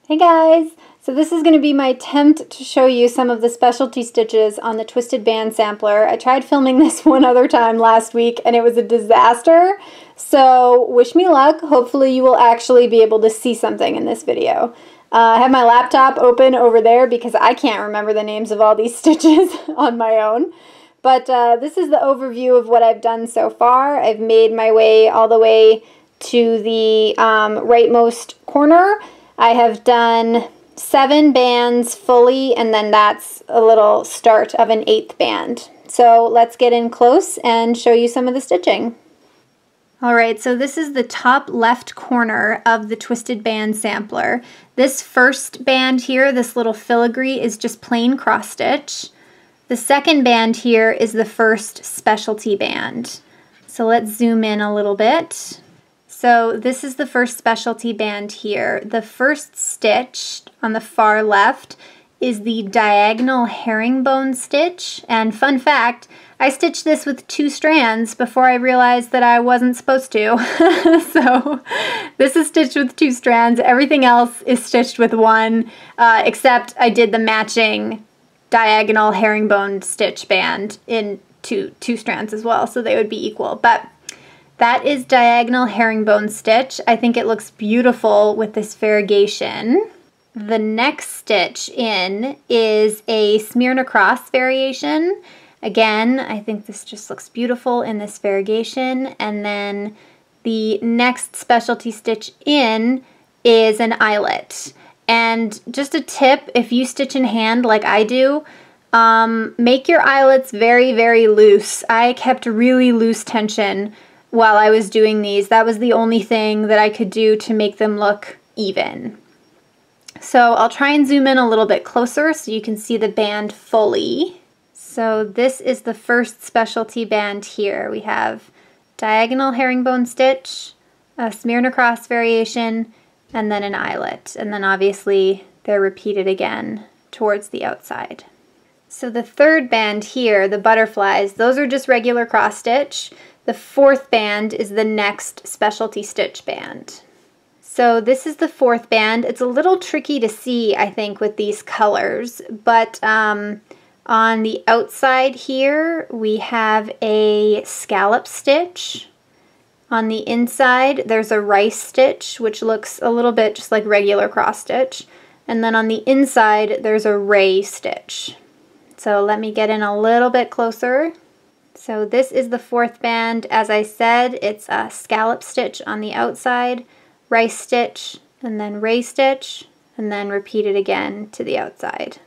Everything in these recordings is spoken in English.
Hey guys! So this is going to be my attempt to show you some of the specialty stitches on the Twisted Band sampler. I tried filming this one other time last week and it was a disaster. So wish me luck. Hopefully you will actually be able to see something in this video. I have my laptop open over there because I can't remember the names of all these stitches on my own. But this is the overview of what I've done so far. I've made my way all the way to the rightmost corner. I have done 7 bands fully, and then that's a little start of an 8th band. So let's get in close and show you some of the stitching. Alright, so this is the top left corner of the Twisted Band sampler. This first band here, this little filigree, is just plain cross stitch. The second band here is the first specialty band. So let's zoom in a little bit. So this is the first specialty band here. The first stitch on the far left is the diagonal herringbone stitch. And fun fact, I stitched this with 2 strands before I realized that I wasn't supposed to. So this is stitched with 2 strands. Everything else is stitched with 1, except I did the matching diagonal herringbone stitch band in two strands as well, so they would be equal. But that is diagonal herringbone stitch. I think it looks beautiful with this variegation. The next stitch in is a smear and across variation. Again, I think this just looks beautiful in this variegation. And then the next specialty stitch in is an eyelet. And just a tip, if you stitch in hand like I do, make your eyelets very, very loose. I kept really loose tension while I was doing these. That was the only thing that I could do to make them look even. So I'll try and zoom in a little bit closer so you can see the band fully. So this is the first specialty band here. We have diagonal herringbone stitch, a smear and across variation, and then an eyelet. And then obviously they're repeated again towards the outside. So the third band here, the butterflies, those are just regular cross stitch. The 4th band is the next specialty stitch band. So this is the 4th band. It's a little tricky to see, I think, with these colors, but on the outside here we have a scallop stitch. On the inside there's a rice stitch, which looks a little bit just like regular cross stitch. And then on the inside there's a ray stitch. So let me get in a little bit closer. So this is the 4th band. As I said, it's a scallop stitch on the outside, rice stitch, and then ray stitch, and then repeat it again to the outside.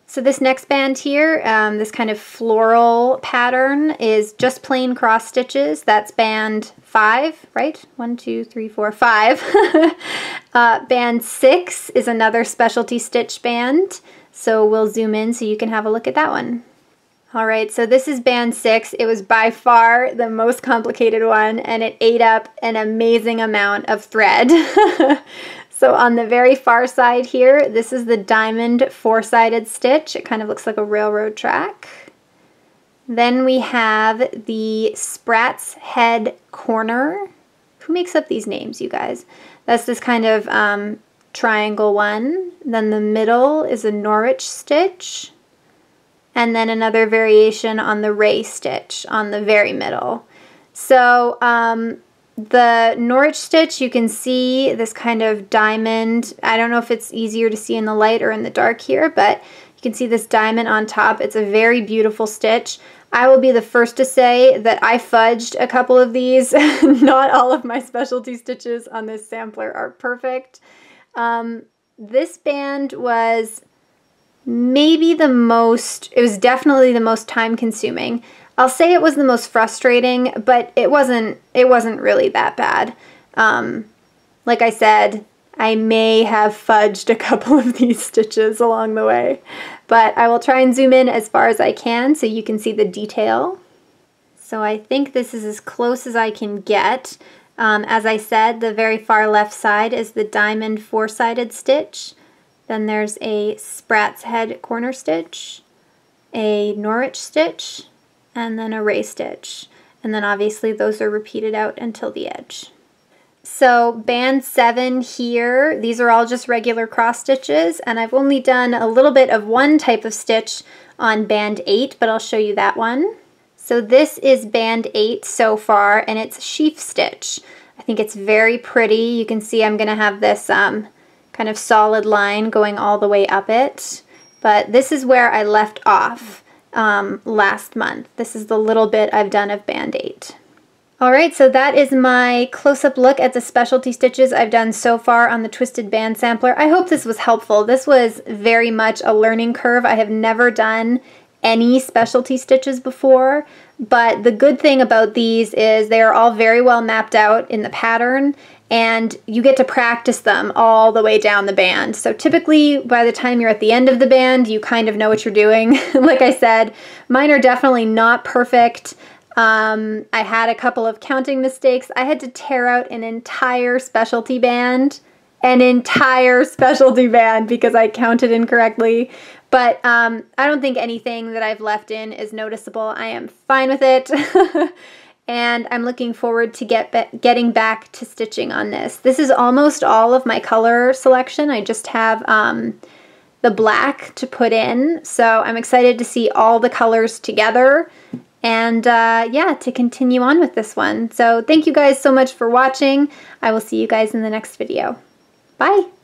So this next band here, this kind of floral pattern, is just plain cross stitches. That's band 5, right? 1, 2, 3, 4, 5. Band 6 is another specialty stitch band. So we'll zoom in so you can have a look at that one. Alright, so this is band 6. It was by far the most complicated one, and it ate up an amazing amount of thread. So on the very far side here, this is the diamond 4-sided stitch. It kind of looks like a railroad track. Then we have the Sprat's Head corner. Who makes up these names, you guys? That's this kind of triangle one. Then the middle is a Norwich stitch. And then another variation on the ray stitch on the very middle. So the Norwich stitch, you can see this kind of diamond. I don't know if it's easier to see in the light or in the dark here, but you can see this diamond on top. It's a very beautiful stitch. I will be the first to say that I fudged a couple of these. Not all of my specialty stitches on this sampler are perfect. This band was maybe the most, it was definitely the most time consuming. I'll say it was the most frustrating, but it wasn't really that bad. Like I said, I may have fudged a couple of these stitches along the way, but I will try and zoom in as far as I can so you can see the detail. So I think this is as close as I can get. As I said, the very far left side is the diamond 4-sided stitch. Then there's a Sprat's Head corner stitch, a Norwich stitch, and then a ray stitch. And then obviously those are repeated out until the edge. So band 7 here, these are all just regular cross stitches, and I've only done a little bit of one type of stitch on band 8, but I'll show you that one. So this is band 8 so far, and it's sheaf stitch. I think it's very pretty. You can see I'm gonna have this kind of solid line going all the way up it, but this is where I left off last month. This is the little bit I've done of band 8. Alright, so that is my close-up look at the specialty stitches I've done so far on the Twisted Band Sampler. I hope this was helpful. This was very much a learning curve. I have never done any specialty stitches before, but the good thing about these is they are all very well mapped out in the pattern, and you get to practice them all the way down the band. So typically by the time you're at the end of the band, you kind of know what you're doing. Like I said, mine are definitely not perfect. I had a couple of counting mistakes. I had to tear out an entire specialty band because I counted incorrectly. But I don't think anything that I've left in is noticeable. I am fine with it. And I'm looking forward to getting back to stitching on this. This is almost all of my color selection. I just have the black to put in. So I'm excited to see all the colors together. And yeah, to continue on with this one. So thank you guys so much for watching. I will see you guys in the next video. Bye!